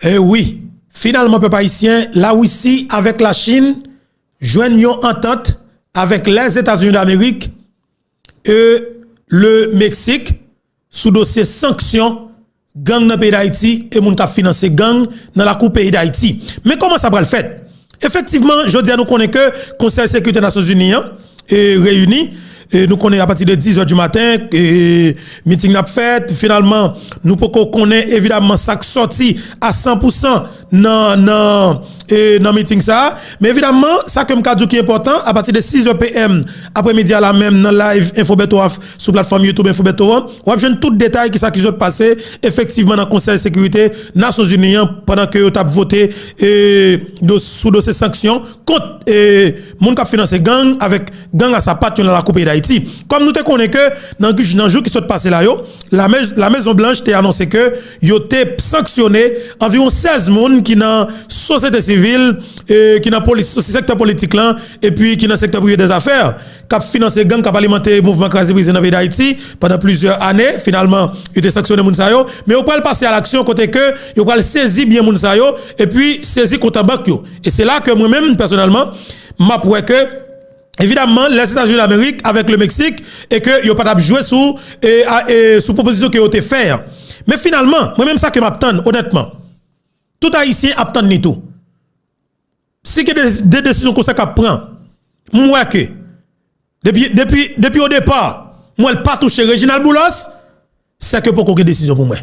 Eh oui, finalement, peuple haïtien, la Russie avec la Chine joignent une entente avec les États-Unis d'Amérique et le Mexique sous dossier sanctions gang dans le pays d'Haïti et moun k'ap financer gang dans la coupe pays d'Haïti. Mais comment ça va le faire? Effectivement, je dis à nous connaît que Conseil de sécurité des Nations Unies est réuni. Et nous connaissons à partir de 10h du matin, et meeting n'a fait. Finalement, nous pouvons connaître évidemment ça qui sorti à 100% dans meeting ça. Mais évidemment, ça comme cas qui est important, à partir de 6h PM, après-midi à la même, dans live Infobeto sur plateforme YouTube Infobeto, on va voir tout détail qui s'est passé effectivement dans le Conseil de sécurité des Nations Unies pendant que vous avez voté sous dossier sanctions contre moun k'ap financer gang avec gang à sa patte dans la coupe d'Haïti. Comme nous te connaissons que dans le jour qui s'est passé là, la Maison Blanche t'a annoncé que yo te sanctionné environ 16 personnes qui dans société civile qui dans secteur politique là et puis qui dans secteur privé des affaires qui a financé gang qui a alimenté mouvement crasé brisé dans le pays d'Haïti pendant plusieurs années. Finalement, il a sanctionné moun sa yo, mais on peut passer à l'action côté que il peut saisir bien moun sa yo et puis saisir compte en banque yo. Et c'est là que moi-même personnellement m'a prouvé que évidemment les États-Unis d'Amérique avec le Mexique et que yo pas jouer sous sous proposition que yo te faire. Mais finalement, moi-même ça que m'attend honnêtement. Tout haïtien attend ni tout. Si que des décisions comme ça qu'a prend, moi que depuis au départ, moi elle pas touché Reginald Boulos, c'est que pour qu'on décision pour moi.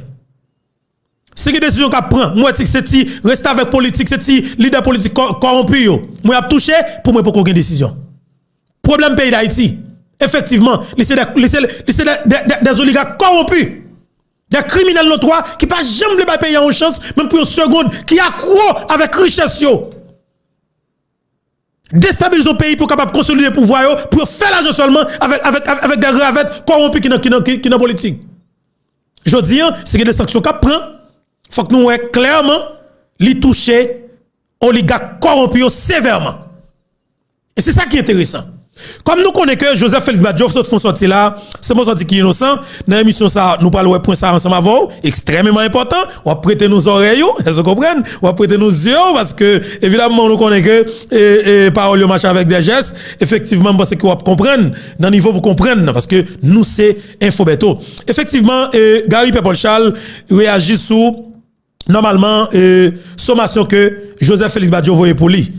Si que décision qu'a prend, moi c'est rester avec politique, c'est leader politique corrompu yo. Moi a touché pour moi pour qu'on décision. Problème pays d'Haïti. Effectivement, c'est des oligarques corrompus. Des criminels notoires qui pas jamais le payer en chance, même pour une seconde, qui accroît avec richesse yo. Déstabiliser le pays pour capable consolider le pouvoir pour faire l'argent seulement avec des ravettes corrompus qui dans politique. Je dis, c'est que des sanctions qu'on prend, faut que nous voyons clairement les toucher oligarques corrompus sévèrement. Et c'est ça qui est intéressant. Comme nous connaissons que Joseph Félix Badjo font sortir là, c'est mon sorti qui est innocent. Dans l'émission ça, nous parlons point ça ensemble avant, extrêmement important. On va prêter nos oreilles, vous comprenez? On va prêter nos yeux parce que évidemment nous connaissons que parole marche avec des gestes. Effectivement, parce que vous comprendre dans niveau vous comprendre parce que nous c'est Infobeto. Effectivement, Gary Pepol Charles réagit sous normalement sommation que Joseph Félix Badjo voyait pour lui.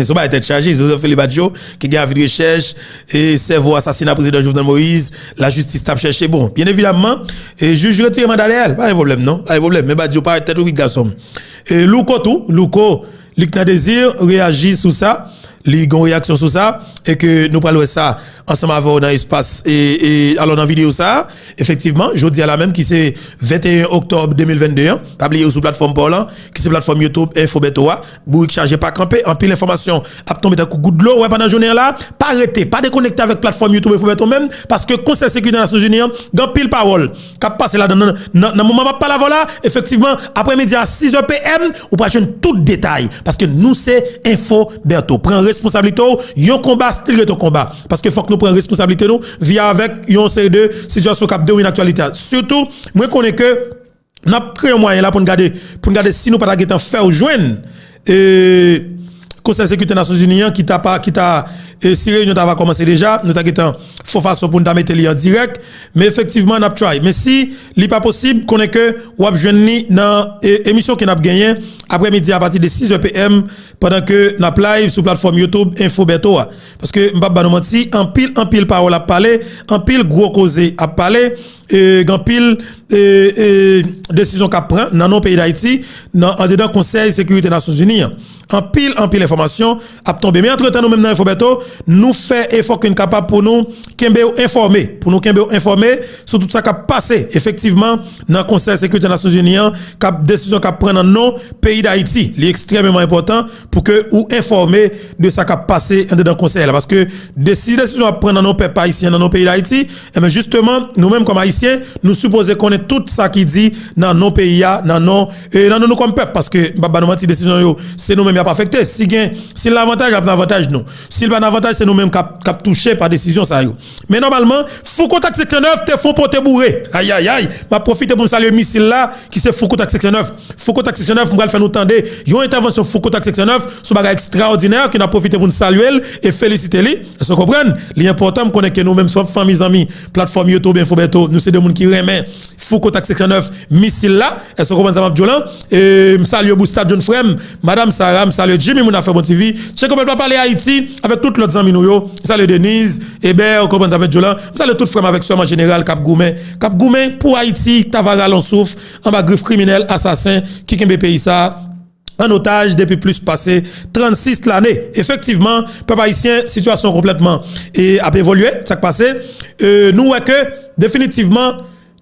Ça va être chargé. Joseph Félix Badjo qui a vu recherche et cerveau assassinat président Jovenel Moïse, la justice t'a cherché. Bon, bien évidemment, juge retire mandat réel, pas de problème non, pas de problème. Mais Badjo pas tête ou garçon. Et Louko, Luc Désir réagit sur ça. Li gon réaction sur ça et que nous parlons ça ensemble avec dans l'espace et alors dans vidéo ça effectivement je dis à la même qui c'est 21 octobre 2022 publié sur plateforme Parlant qui c'est plateforme YouTube Infobeto Bouyk chargé pas camper en pile information a tombé dans coup de l'eau ouais pendant journée là pas arrêter pas déconnecter avec plateforme YouTube Infobeto même parce que Conseil de sécurité des Nations Unies dans pile parole qu'a passé là dans moment pas la voilà effectivement après-midi à 6h PM ou pas tout détail parce que nous c'est Infobeto prend responsabilité yon combat style ton combat parce que faut que nous prenions responsabilité nous via avec yon série de situations cap de une actualité surtout moi connais que n'a créé un moyen là pour garder si nous pas ta faire joindre Conseil de sécurité des Nations Unies qui t'a si réunion va commencer déjà nous t'a faut façon pour nous mettre en direct mais effectivement n'a try mais si li pas possible connaît que ou joindre dans émission qui n'a gagné après-midi à partir de 6h PM pendant que n'a live sur plateforme YouTube Infobeto parce que m'pa nous menti en pile parole à parler en pile gros causé à parler en pile décision qu'a prend dans nos pays d'Haïti en dedans Conseil de sécurité des Nations Unies en pile information a tombé mais entre temps nous même dans Infobeto nous fait effort qu'on capable pour nous informer sur tout ça qui a passé effectivement dans le Conseil de sécurité des Nations Unies cap décision qu'a prendre dans nos pays d'Haïti c'est extrêmement important pour que ou informer de ça qui a passé dans le conseil parce que décision à prendre dans nos pays haïtiens dans nos pays d'Haïti et bien justement nous mêmes comme haïtiens nous supposons connaître tout ça qui dit dans nos pays dans nos comme peuple parce que baba nous menti décision c'est nous mêmes l'économie a pas affecté. Si l'avantage a l'avantage, non. Si le avantage, c'est nous-mêmes qui touché par décision, ça y est. Mais normalement, Foucault Tac Section 9, te font porter bourré. Aïe, aïe, aïe. Ma profite pour me saluer missile là, qui c'est Foucault Tac Section 9. Foucault Tac Section 9, m'gal faire nous tendre. Yon intervention Foucault Tac Section 9, ce bagage extraordinaire, qui n'a profité pour nous saluer et féliciter lui. Est-ce que vous comprenez? L'important, me connaît que nous-mêmes, soit famille, amis, plateforme YouTube, Infobeto, nous c'est des gens qui remet Foucault Tac Section 9, missile là. Est-ce que vous comprenez ça, Mabdiolan? Et me saluer Boustad John Frem, Madame Sarah, me saluer Jimmy Mouna fait bon TV. Je sais qu'on peut pas parler Haïti avec toutes les amis nous yo. Salut Denise, Hébert, on comprend avec Jolan. Salut tout frère avec soi en général Cap Goumen. Cap Goumen pour Haïti, Tavaral en souffre, en bas griffe criminel, assassin, qui kembe pays ça. En otage depuis plus passé 36 l'année. Effectivement, peuple haïtien, situation complètement a évolué, ça qui passé. Nous voyons que définitivement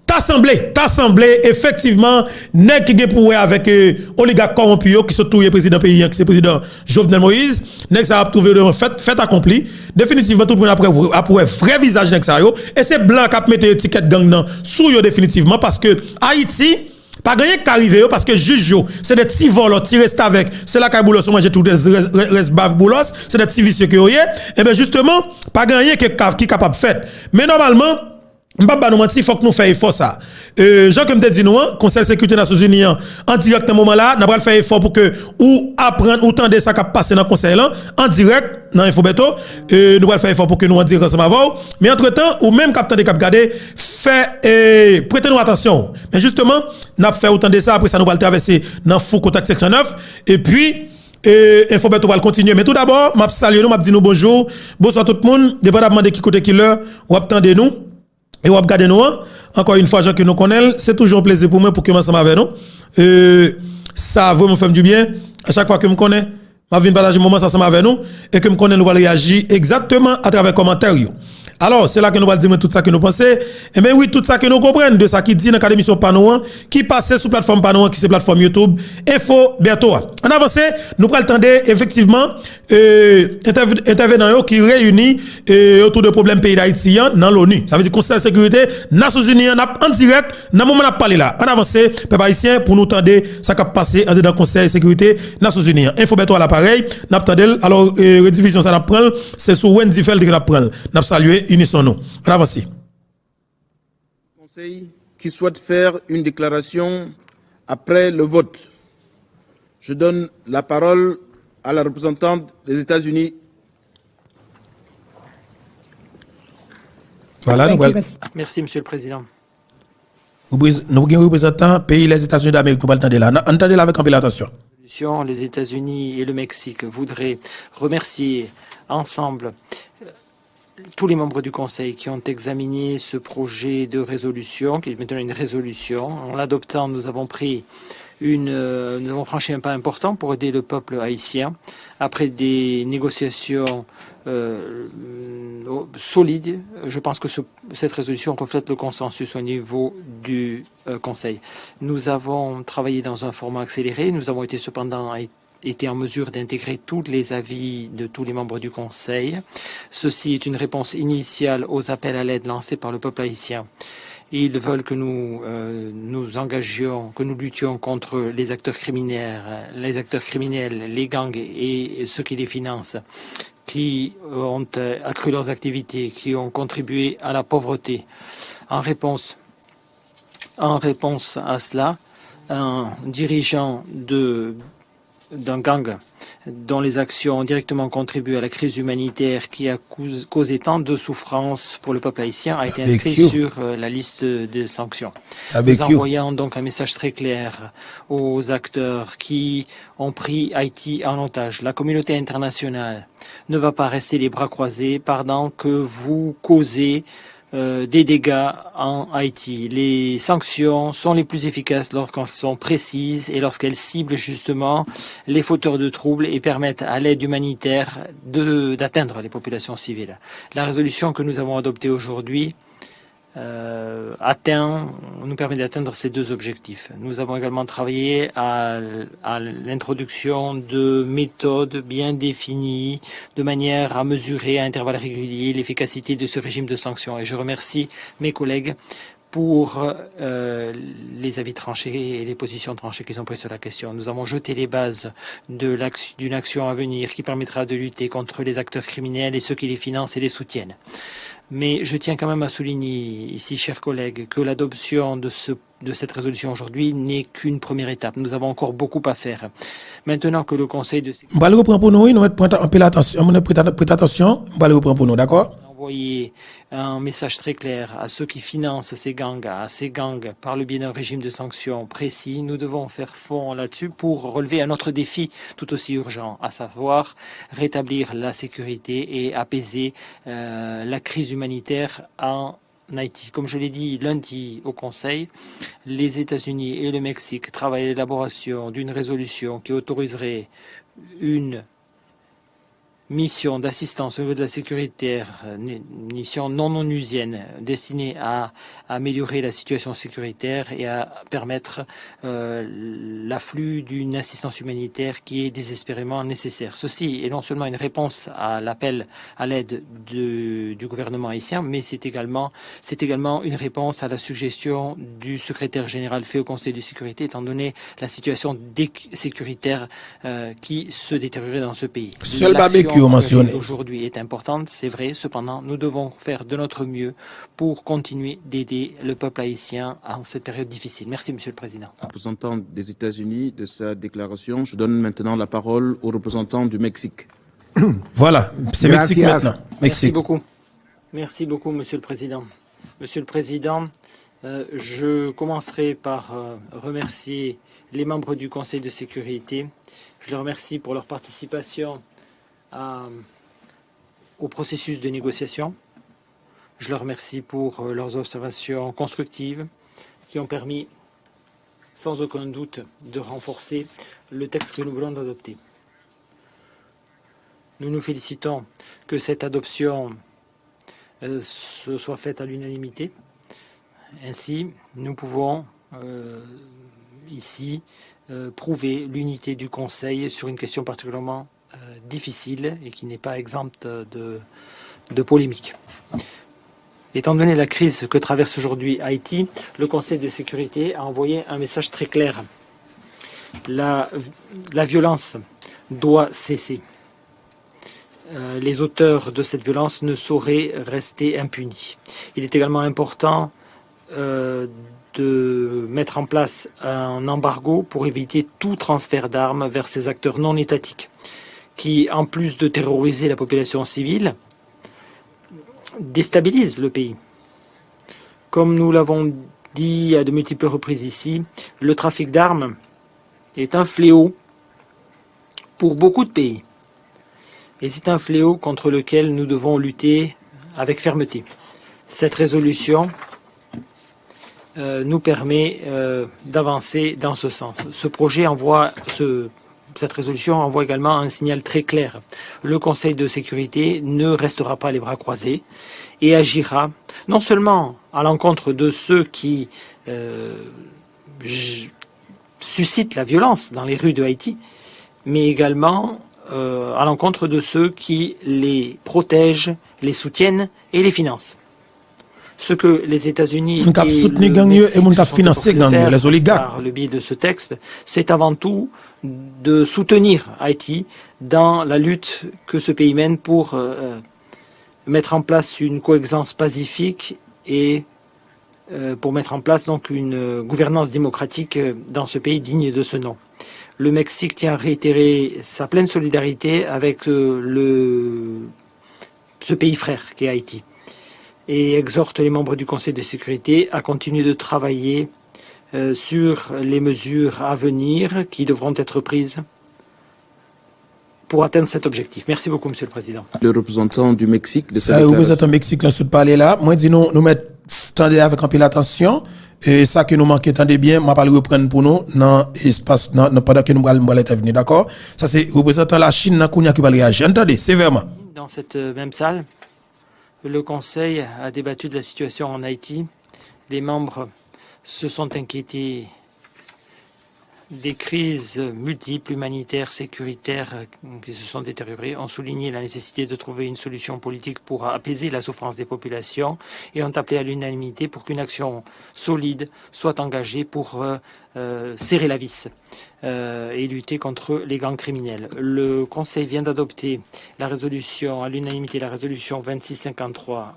t'assemblé effectivement nèg qui gen pour avec oligarque corrompu qui sont touye président pays qui c'est président Jovenel Moïse nèg ça a trouvé de fait accompli définitivement tout le monde après vrai visage nèg ça yo et c'est blanc qui a mettre étiquette gang nan sous yo définitivement parce que Haïti pas gagné qu'arriver parce que juge yo c'est des petits voleurs qui restent avec c'est là qu'Aboulos manger tout des reste bave boulos c'est des petits vicieux que yo et bien justement pas gagné qui capable faire mais normalement m'pa nous mentir, faut que nous fassions effort ça. Jean comme te dit nous, Conseil de sécurité des Nations Unies en direct à moment là, n'a pas faire effort pour que ou apprendre ou tendre ça qui passe dans le conseil là en direct dans Infobeto, nous allons faire effort pour que nous en direct ensemble avant. Mais entre-temps, ou même capitaine de cap garder fait prêtez nous attention. Mais justement, n'a fait autant de ça après ça nous allons traverser dans Foucault Tac Section 9 et puis Infobeto va continuer. Mais tout d'abord, m'a saluer nous, m'a dit nous bonjour, bonsoir tout le monde, dépendamment de qui côté qui l'heure, ou attendez nous. Et on regarde nous, encore une fois, Jean que nous connaissons, c'est toujours un plaisir pour moi pour que je ensemble avec nous. Ça va me faire du bien. À chaque fois que je me connais, je viens partager un moment ensemble avec nous et que je connais, nous allons réagir exactement à travers les commentaires. Alors, c'est là que nous allons dire tout ça que nous pensons. Et bien oui, tout ça que nous comprenons de ça qui dit dans l'académie sur Panouan, qui passe sur plateforme Panouan, qui c'est plateforme YouTube, Info Berto. En avance, nous prenons le temps effectivement intervenants qui réunit autour de problèmes pays d'Haïti dans l'ONU. Ça veut dire Conseil de sécurité, Nations Unies, en direct, dans le moment où on parlé là. En avance, peuple haïtien, pour nous tendre ça qui a passé dans le Conseil de sécurité, Nations Unies. Info Berto à l'appareil, n'a pas alors, redivision ça n'a prend, c'est sur Wendy Feld qui n'a prend. N'a salué. Unissons-nous. On avance. Conseil qui souhaite faire une déclaration après le vote. Je donne la parole à la représentante des États-Unis. Voilà, nous Merci, Monsieur le Président. Nous avons représentant pays les États-Unis d'Amérique pour entendre là. Entendez là avec un peu d'attention. Les États-Unis et le Mexique voudraient remercier ensemble tous les membres du Conseil qui ont examiné ce projet de résolution, qui est maintenant une résolution. En l'adoptant, nous avons franchi un pas important pour aider le peuple haïtien. Après des négociations solides, je pense que cette résolution reflète le consensus au niveau du Conseil. Nous avons travaillé dans un format accéléré. Nous avons été cependant été en mesure d'intégrer tous les avis de tous les membres du Conseil. Ceci est une réponse initiale aux appels à l'aide lancés par le peuple haïtien. Ils veulent que nous nous engagions, que nous luttions contre les acteurs criminels, les gangs et ceux qui les financent, qui ont accru leurs activités, qui ont contribué à la pauvreté. En réponse à cela, un dirigeant d'un gang dont les actions ont directement contribué à la crise humanitaire qui a causé tant de souffrances pour le peuple haïtien a été inscrit sur la liste des sanctions. Nous envoyons donc un message très clair aux acteurs qui ont pris Haïti en otage. La communauté internationale ne va pas rester les bras croisés pendant que vous causez des dégâts en Haïti. Les sanctions sont les plus efficaces lorsqu'elles sont précises et lorsqu'elles ciblent justement les fauteurs de troubles et permettent à l'aide humanitaire d'atteindre les populations civiles. La résolution que nous avons adoptée aujourd'hui nous permet d'atteindre ces deux objectifs. Nous avons également travaillé à l'introduction de méthodes bien définies de manière à mesurer à intervalles réguliers l'efficacité de ce régime de sanctions. Et je remercie mes collègues pour les avis tranchés et les positions tranchées qui sont prises sur la question. Nous avons jeté les bases d'une action à venir qui permettra de lutter contre les acteurs criminels et ceux qui les financent et les soutiennent. Mais je tiens quand même à souligner ici, chers collègues, que l'adoption de cette résolution aujourd'hui n'est qu'une première étape. Nous avons encore beaucoup à faire. Maintenant que le Conseil de sécurité... On va le reprendre pour nous, oui, nous allons prêter attention, on va le reprendre pour nous, d'accord? Envoyer un message très clair à ceux qui financent ces gangs par le biais d'un régime de sanctions précis. Nous devons faire fond là-dessus pour relever un autre défi tout aussi urgent, à savoir rétablir la sécurité et apaiser la crise humanitaire en Haïti. Comme je l'ai dit lundi au Conseil, les États-Unis et le Mexique travaillent à l'élaboration d'une résolution qui autoriserait une mission d'assistance au niveau de la sécurité, mission non onusienne destinée à améliorer la situation sécuritaire et à permettre l'afflux d'une assistance humanitaire qui est désespérément nécessaire. Ceci est non seulement une réponse à l'appel à l'aide du gouvernement haïtien, mais c'est également une réponse à la suggestion du secrétaire général fait au Conseil de sécurité, étant donné la situation sécuritaire qui se détériorait dans ce pays. Seul barbecue mentionné aujourd'hui est importante, c'est vrai. Cependant, nous devons faire de notre mieux pour continuer d'aider le peuple haïtien en cette période difficile. Merci, Monsieur le Président. Représentant des États-Unis de sa déclaration, je donne maintenant la parole au représentant du Mexique. Voilà, c'est Mexique maintenant. Merci beaucoup. Merci beaucoup, Monsieur le Président. Monsieur le Président, je commencerai par remercier les membres du Conseil de sécurité. Je les remercie pour leur participation au processus de négociation. Je leur remercie pour leurs observations constructives qui ont permis, sans aucun doute, de renforcer le texte que nous voulons adopter. Nous nous félicitons que cette adoption se soit faite à l'unanimité. Ainsi, nous pouvons ici prouver l'unité du Conseil sur une question particulièrement difficile et qui n'est pas exempte de polémique. Étant donné la crise que traverse aujourd'hui Haïti, le Conseil de sécurité a envoyé un message très clair. La violence doit cesser. Les auteurs de cette violence ne sauraient rester impunis. Il est également important de mettre en place un embargo pour éviter tout transfert d'armes vers ces acteurs non étatiques qui, en plus de terroriser la population civile, déstabilisent le pays. Comme nous l'avons dit à de multiples reprises ici, le trafic d'armes est un fléau pour beaucoup de pays. Et c'est un fléau contre lequel nous devons lutter avec fermeté. Cette résolution nous permet d'avancer dans ce sens. Cette résolution envoie également un signal très clair. Le Conseil de sécurité ne restera pas les bras croisés et agira non seulement à l'encontre de ceux qui suscitent la violence dans les rues de Haïti, mais également à l'encontre de ceux qui les protègent, les soutiennent et les financent. Ce que les États-Unis et le Mexique par le biais de ce texte, c'est avant tout de soutenir Haïti dans la lutte que ce pays mène pour mettre en place une coexistence pacifique et pour mettre en place donc une gouvernance démocratique dans ce pays digne de ce nom. Le Mexique tient à réitérer sa pleine solidarité avec ce pays frère qu'est Haïti et exhorte les membres du Conseil de sécurité à continuer de travailler sur les mesures à venir qui devront être prises pour atteindre cet objectif. Merci beaucoup, Monsieur le Président. Le représentant du Mexique de sa déclaration. Le représentant du Mexique, là, sous parler là. Moi, dis nous mettre avec un peu l'attention. Et ça que nous manquons, attendez bien, je vais pas le reprendre pour nous dans l'espace, pendant que nous allons venir, d'accord? Ça, c'est représentant la Chine, qui va réagir. Entendez, sévèrement. Dans cette même salle, le Conseil a débattu de la situation en Haïti. Les membres se sont inquiétés des crises multiples, humanitaires, sécuritaires, qui se sont détériorées, ont souligné la nécessité de trouver une solution politique pour apaiser la souffrance des populations et ont appelé à l'unanimité pour qu'une action solide soit engagée pour serrer la vis et lutter contre les gangs criminels. Le Conseil vient d'adopter la résolution, à l'unanimité, la résolution 2653.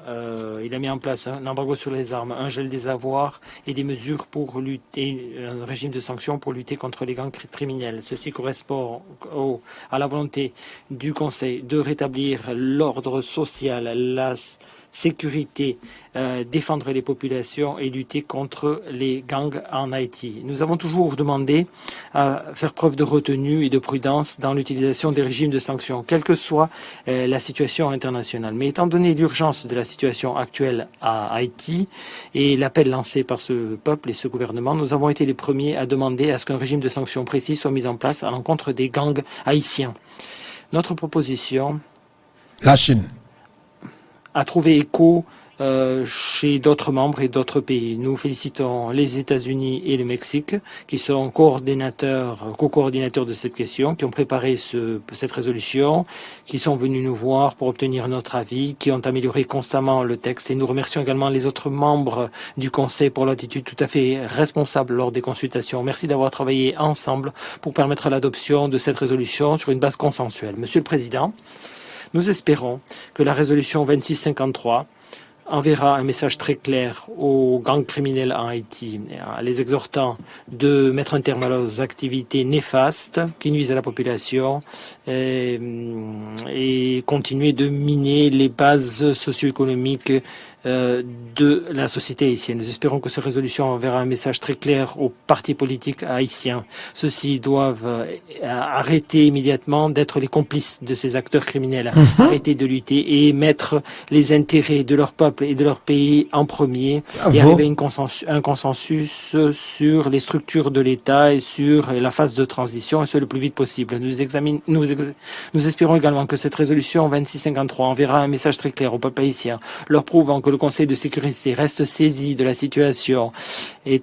Il a mis en place un embargo sur les armes, un gel des avoirs et des mesures pour lutter, un régime de sanctions pour lutter contre les gangs criminels. Ceci correspond à la volonté du Conseil de rétablir l'ordre social, la sécurité, défendre les populations et lutter contre les gangs en Haïti. Nous avons toujours demandé à faire preuve de retenue et de prudence dans l'utilisation des régimes de sanctions, quelle que soit la situation internationale. Mais étant donné l'urgence de la situation actuelle à Haïti et l'appel lancé par ce peuple et ce gouvernement, nous avons été les premiers à demander à ce qu'un régime de sanctions précis soit mis en place à l'encontre des gangs haïtiens. Notre proposition, la Chine, a trouvé écho chez d'autres membres et d'autres pays. Nous félicitons les États-Unis et le Mexique qui sont co-coordinateurs de cette question, qui ont préparé cette résolution, qui sont venus nous voir pour obtenir notre avis, qui ont amélioré constamment le texte. Et nous remercions également les autres membres du Conseil pour l'attitude tout à fait responsable lors des consultations. Merci d'avoir travaillé ensemble pour permettre l'adoption de cette résolution sur une base consensuelle. Monsieur le Président, nous espérons que la résolution 2653 enverra un message très clair aux gangs criminels en Haïti, les exhortant de mettre un terme à leurs activités néfastes qui nuisent à la population et continuer de miner les bases socio-économiques de la société haïtienne. Nous espérons que cette résolution enverra un message très clair aux partis politiques haïtiens. Ceux-ci doivent arrêter immédiatement d'être les complices de ces acteurs criminels, arrêter de lutter et mettre les intérêts de leur peuple et de leur pays en premier et arriver à un consensus sur les structures de l'État et sur la phase de transition, et ce le plus vite possible. Nous espérons également que cette résolution 2653 enverra un message très clair au peuple haïtien, leur prouvant que le Conseil de sécurité reste saisi de la situation et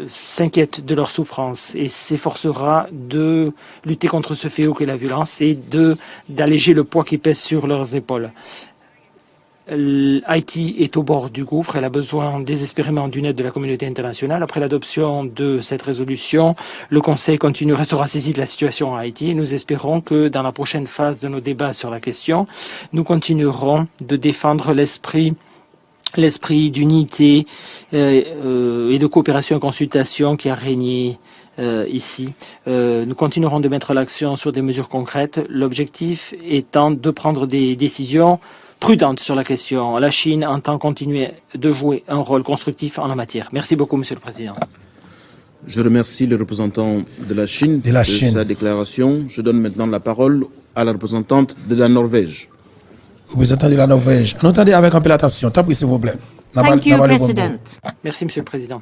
s'inquiète de leur souffrance et s'efforcera de lutter contre ce fléau qu'est la violence et d'alléger le poids qui pèse sur leurs épaules. Haïti est au bord du gouffre, elle a besoin désespérément d'une aide de la communauté internationale. Après l'adoption de cette résolution, le Conseil restera saisi de la situation en Haïti et nous espérons que dans la prochaine phase de nos débats sur la question, nous continuerons de défendre l'esprit d'unité et de coopération et consultation qui a régné ici. Nous continuerons de mettre l'accent sur des mesures concrètes, l'objectif étant de prendre des décisions prudente sur la question. La Chine entend continuer de jouer un rôle constructif en la matière. Merci beaucoup, Monsieur le Président. Je remercie le représentant de la Chine de sa déclaration. Je donne maintenant la parole à la représentante de la Norvège. Représentant de la Norvège. Entendez avec un peu l'attention. T'as pris, s'il vous plaît. Merci, Monsieur le Président.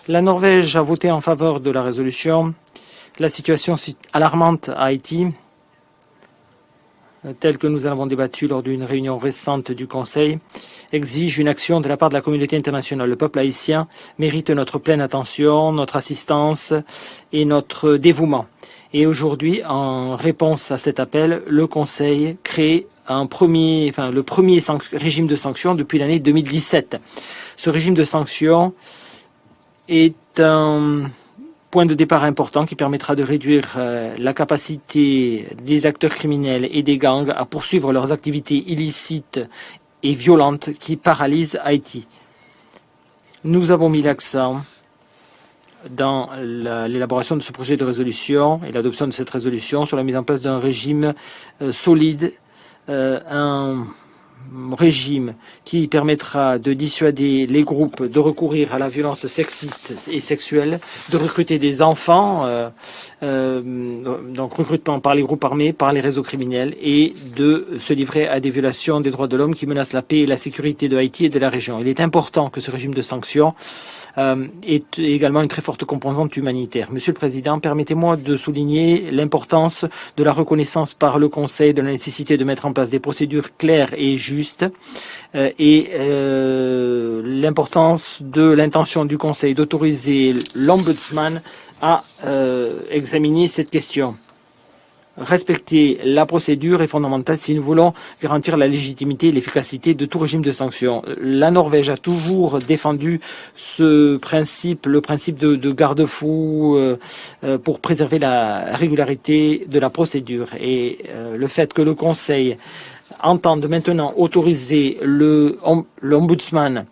La Norvège a voté en faveur de la résolution. La situation alarmante à Haïti, telle que nous en avons débattu lors d'une réunion récente du Conseil, exige une action de la part de la communauté internationale. Le peuple haïtien mérite notre pleine attention, notre assistance et notre dévouement. Et aujourd'hui, en réponse à cet appel, le Conseil crée le premier régime de sanctions depuis l'année 2017. Ce régime de sanctions est un point de départ important qui permettra de réduire la capacité des acteurs criminels et des gangs à poursuivre leurs activités illicites et violentes qui paralysent Haïti. Nous avons mis l'accent dans l'élaboration de ce projet de résolution et l'adoption de cette résolution sur la mise en place d'un régime solide, un régime qui permettra de dissuader les groupes de recourir à la violence sexiste et sexuelle, de recruter des enfants, donc recrutement par les groupes armés, par les réseaux criminels, et de se livrer à des violations des droits de l'homme qui menacent la paix et la sécurité de Haïti et de la région. Il est important que ce régime de sanctions est également une très forte composante humanitaire. Monsieur le Président, permettez-moi de souligner l'importance de la reconnaissance par le Conseil de la nécessité de mettre en place des procédures claires et justes et l'importance de l'intention du Conseil d'autoriser l'Ombudsman à examiner cette question. Respecter la procédure est fondamental si nous voulons garantir la légitimité et l'efficacité de tout régime de sanctions. La Norvège a toujours défendu ce principe, le principe de garde-fou pour préserver la régularité de la procédure. Et le fait que le Conseil entende maintenant autoriser l'Ombudsman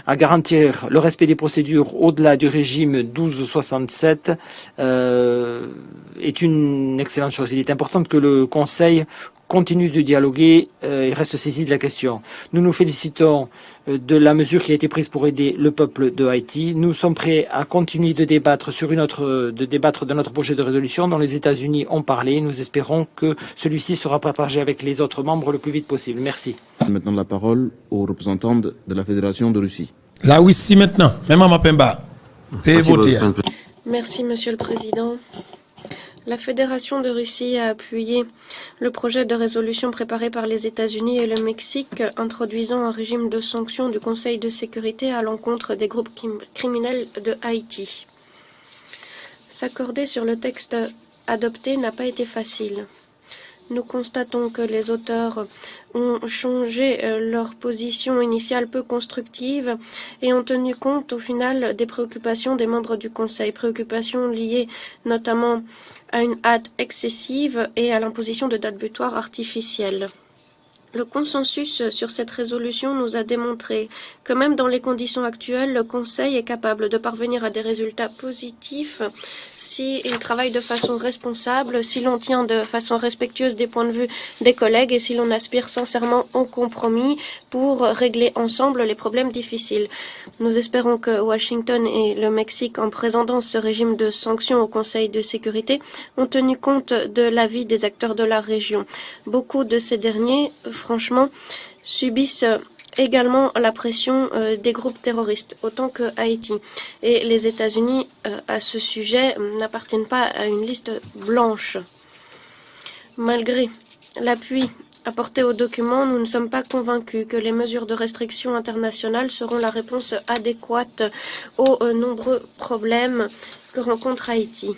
à garantir le respect des procédures au-delà du régime 1267 est une excellente chose. Il est important que le Conseil continue de dialoguer et reste saisi de la question. Nous nous félicitons de la mesure qui a été prise pour aider le peuple de Haïti. Nous sommes prêts à continuer de débattre de notre projet de résolution dont les États-Unis ont parlé. Nous espérons que celui-ci sera partagé avec les autres membres le plus vite possible. Merci. Maintenant la parole aux représentants de la Fédération de Russie. La Russie maintenant, même à Mapemba. Merci, Monsieur le Président. La Fédération de Russie a appuyé le projet de résolution préparé par les États-Unis et le Mexique introduisant un régime de sanctions du Conseil de sécurité à l'encontre des groupes criminels de Haïti. S'accorder sur le texte adopté n'a pas été facile. Nous constatons que les auteurs ont changé leur position initiale peu constructive et ont tenu compte au final des préoccupations des membres du Conseil, préoccupations liées notamment à une hâte excessive et à l'imposition de dates butoirs artificielles. Le consensus sur cette résolution nous a démontré que même dans les conditions actuelles, le Conseil est capable de parvenir à des résultats positifs s'il travaille de façon responsable, si l'on tient de façon respectueuse des points de vue des collègues et si l'on aspire sincèrement au compromis pour régler ensemble les problèmes difficiles. Nous espérons que Washington et le Mexique, en présentant ce régime de sanctions au Conseil de sécurité, ont tenu compte de l'avis des acteurs de la région. Beaucoup de ces derniers, franchement, subissent également la pression des groupes terroristes, autant que Haïti. Et les États-Unis, à ce sujet, n'appartiennent pas à une liste blanche. Malgré l'appui apporté au document, nous ne sommes pas convaincus que les mesures de restriction internationale seront la réponse adéquate aux nombreux problèmes que rencontre Haïti.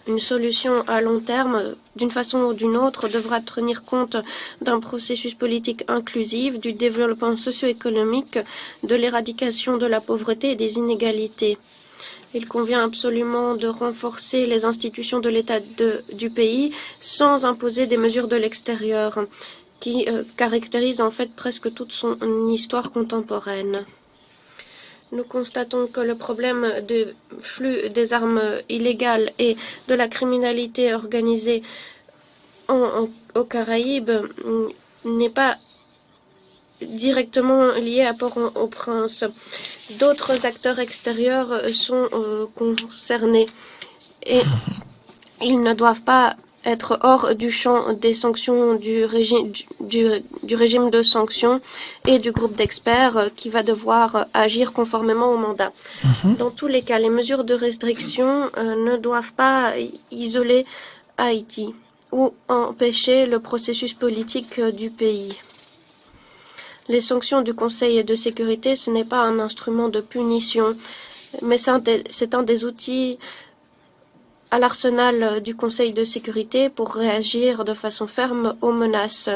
Une solution à long terme, d'une façon ou d'une autre, devra tenir compte d'un processus politique inclusif, du développement socio-économique, de l'éradication de la pauvreté et des inégalités. Il convient absolument de renforcer les institutions de l'État du pays sans imposer des mesures de l'extérieur qui caractérisent en fait presque toute son histoire contemporaine. Nous constatons que le problème du flux des armes illégales et de la criminalité organisée aux Caraïbes n'est pas directement lié à Port-au-Prince. D'autres acteurs extérieurs sont concernés et ils ne doivent pas être hors du champ des sanctions du régime de sanctions et du groupe d'experts qui va devoir agir conformément au mandat. Dans tous les cas, les mesures de restriction ne doivent pas isoler Haïti ou empêcher le processus politique du pays. Les sanctions du Conseil de sécurité, ce n'est pas un instrument de punition, mais c'est un des outils à l'arsenal du Conseil de sécurité pour réagir de façon ferme aux menaces.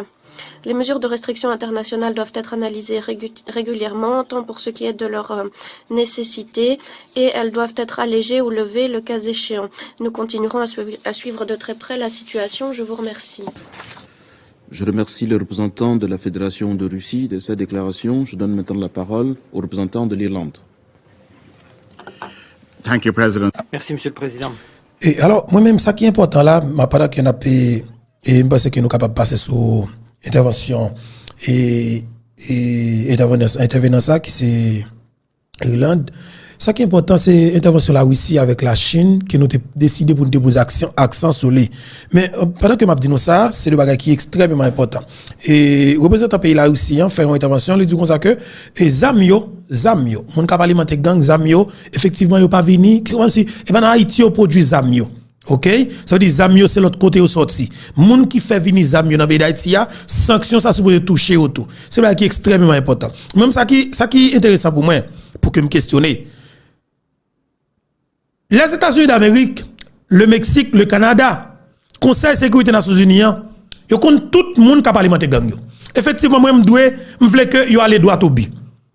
Les mesures de restriction internationale doivent être analysées régulièrement, tant pour ce qui est de leur nécessité, et elles doivent être allégées ou levées le cas échéant. Nous continuerons à suivre de très près la situation. Je vous remercie. Je remercie le représentant de la Fédération de Russie de sa déclaration. Je donne maintenant la parole au représentant de l'Irlande. Thank you, President. Merci, Monsieur le Président. Et alors, moi-même, ça qui est important là, ma part qu'on a payé, et je pense que nous sommes capables de passer sur intervention et intervenant ça, qui c'est Irlande. ça qui est important, c'est l'intervention de la Russie avec la Chine, qui nous a décidé pour nous déposer accent sur lui. Mais pendant que m'a dit nous ça, c'est le bagage qui est extrêmement important. Et représentant pays la Russie, fait une intervention, il dit comme ça que, Zamio, mon cap alimentaire gang Zamio, effectivement, il pas venu, comme si, et ben, en Haïti, on produit Zamio. OK? Ça veut dire Zamio, c'est l'autre côté au sorti. Moun qui fait venir Zamio dans le pays d'Haïti, sanction, ça se peut toucher au tout. C'est là qui est extrêmement important. Même ça qui est intéressant pour moi, pour que me questionner. Les États-Unis d'Amérique, le Mexique, le Canada, Conseil de sécurité des Nations Unies, ils comptent tout le monde qui a alimenté gang. Effectivement, moi, je veux que yo aller droit au but.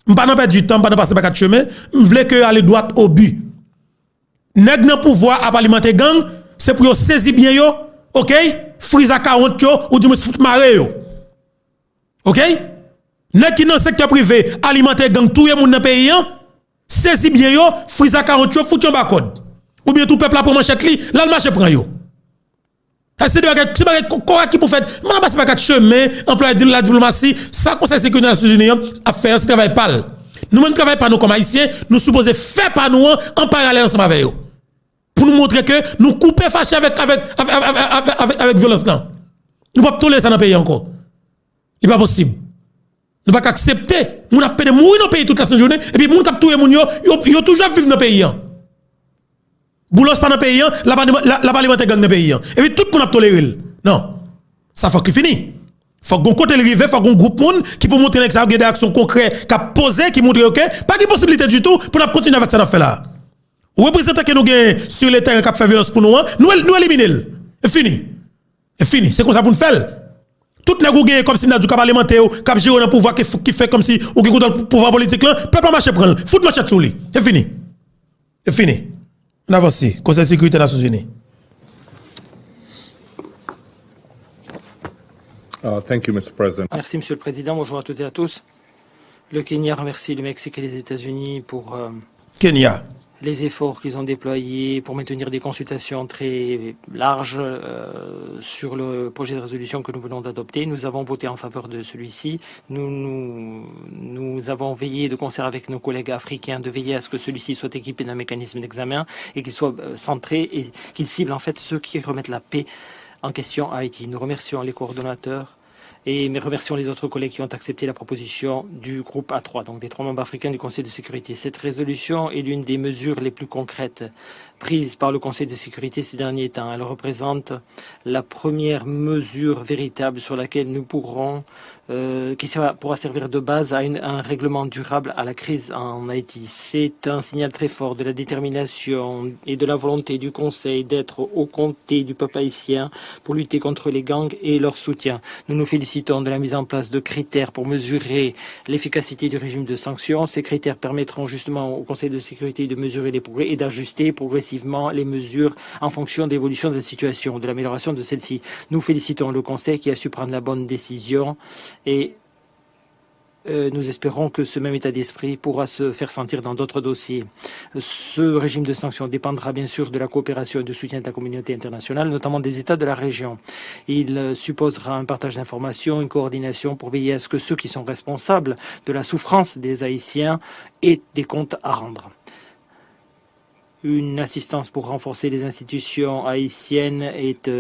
Je ne veux pas perdre du temps, je ne veux pas passer par quatre chemins, je veux que yo aller droit au but. Nèg nan pouvoir à alimenter gang, c'est pour yo saisir bien yo, OK? Frisa 40 yo ou du moins fout maré yo. OK? Nèg qui dans secteur privé alimenter gang tout le monde dans pays saisir bien yo, Frisa 40 yo fout yon bakode. Ou bien tout peuple là pour manchette li, là le marché prend yo. C'est des bagages qui pour faire, on passe par quatre chemins, employé de la diplomatie, ça conseil de sécurité des Nations Unies a fait ce travail pas. Nous ne travaillons pas nous comme haïtiens, nous supposons faire pas nous en parallèle ensemble avec eux. Pour nous montrer que nous coupons fâchés avec violence là. Nous ne pouvons pas tolérer ça dans le pays encore. Il n'est pas possible. Nous ne pouvons pas accepter. Nous avons peur de mourir dans le pays toute la journée, et puis nous avons tout le monde, ils ont toujours vivre dans le pays. Boulos pas dans le pays, la parlementaire gang dans le pays. Et puis tout le monde a toléré. Non. Ça faut qu'il finisse. Faut qu'on côté le rive, faut qu'on groupe monde qui peut montrer que ça a des actions concrètes, qui a posé, qui montre OK, pas de possibilité du tout pour nous continuer avec ça dans fait là. Ou représentant que nous gagnons sur le terrain qui fait violence pour nous, nous éliminer. Et fini. Et fini, c'est comme ça pour nous faire. Tout les gens gagnent comme si nous avons du parlementaire, qui gère le pouvoir qui fait comme si ou qui contrôle le pouvoir politique là, peuple marche prendre, fout marche sur lui. Et fini. Et fini. On avance, Conseil de sécurité des Nations Unies. Thank you, Mr. President. Merci, Monsieur le Président. Bonjour à toutes et à tous. Le Kenya remercie le Mexique et les États-Unis pour Kenya. les efforts qu'ils ont déployés pour maintenir des consultations très larges sur le projet de résolution que nous venons d'adopter. Nous avons voté en faveur de celui-ci. Nous avons veillé de concert avec nos collègues africains de veiller à ce que celui-ci soit équipé d'un mécanisme d'examen et qu'il soit centré et qu'il cible en fait ceux qui remettent la paix en question à Haïti. Nous remercions les coordonnateurs et nous remercions les autres collègues qui ont accepté la proposition du groupe A3, donc des 3 membres africains du Conseil de sécurité. Cette résolution est l'une des mesures les plus concrètes prises par le Conseil de sécurité ces derniers temps. Elle représente la première mesure véritable sur laquelle nous pourrons, qui pourra servir de base à un règlement durable à la crise en Haïti. C'est un signal très fort de la détermination et de la volonté du Conseil d'être aux côtés du peuple haïtien pour lutter contre les gangs et leur soutien. Nous nous félicitons de la mise en place de critères pour mesurer l'efficacité du régime de sanctions. Ces critères permettront justement au Conseil de sécurité de mesurer les progrès et d'ajuster progressivement les mesures en fonction de l'évolution de la situation, de l'amélioration de celle-ci. Nous félicitons le Conseil qui a su prendre la bonne décision et nous espérons que ce même état d'esprit pourra se faire sentir dans d'autres dossiers. Ce régime de sanctions dépendra bien sûr de la coopération et du soutien de la communauté internationale, notamment des États de la région. Il supposera un partage d'informations, une coordination pour veiller à ce que ceux qui sont responsables de la souffrance des Haïtiens aient des comptes à rendre. Une assistance pour renforcer les institutions haïtiennes est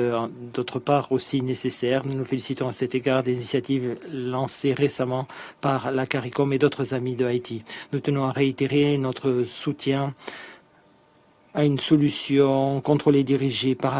d'autre part aussi nécessaire. Nous nous félicitons à cet égard des initiatives lancées récemment par la CARICOM et d'autres amis de Haïti. Nous tenons à réitérer notre soutien à une solution contrôlée et dirigée par